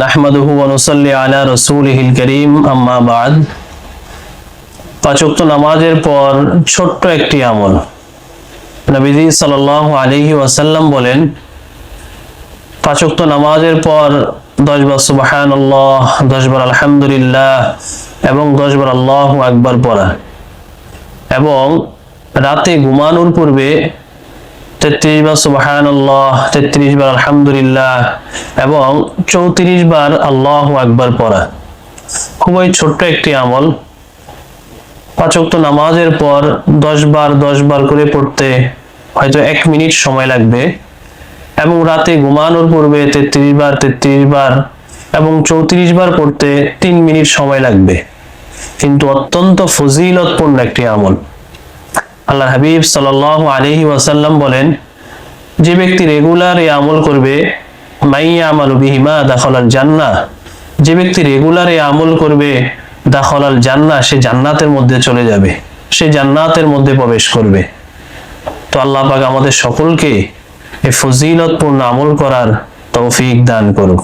নাহমাদুহু ওয়া নুসাল্লি আলা রাসূলিহিল কারীম, আম্মা বা'দ। পাঁচ ওয়াক্ত নামাজের পর ছোট্ট একটি আমল। নবীজি সাল্লাল্লাহু আলাইহি ওয়াসাল্লাম বলেন, পাঁচ ওয়াক্ত নামাজের পর 10 বার সুবহানাল্লাহ, 10 বার আলহামদুলিল্লাহ এবং 10 বার আল্লাহু আকবার পড়া, এবং রাতে ঘুমানোর পূর্বে 33 বার সুবহানাল্লাহ, 33 বার আলহামদুলিল্লাহ এবং 34 বার আল্লাহু আকবার পড়া। খুবই ছোট্ট একটি আমল। পাঁচ ওয়াক্ত নামাজের পর 10 বার করে পড়তে হয়তো 1 মিনিট সময় লাগবে, এবং রাতে ঘুমানোর পূর্বে 33 বার এবং 34 বার পড়তে 3 মিনিট সময় লাগবে, কিন্তু অত্যন্ত ফজিলতপূর্ণ একটি আমল। আল্লাহ হাবিব সাল্লাল্লাহু আলাইহি ওয়াসাল্লাম বলেন, যে ব্যক্তি রেগুলার এই আমল করবে, মাইয়া আমালু বিহিমা দাখালাল জান্নাহ, যে ব্যক্তি রেগুলার এই আমল করবে, দাখালাল জান্নাহ, সে জান্নাতের মধ্যে চলে যাবে, সে জান্নাতের মধ্যে প্রবেশ করবে। তো আল্লাহ পাক আমাদের সকলকে এই ফজিলতপূর্ণ আমল করার তৌফিক দান করুক।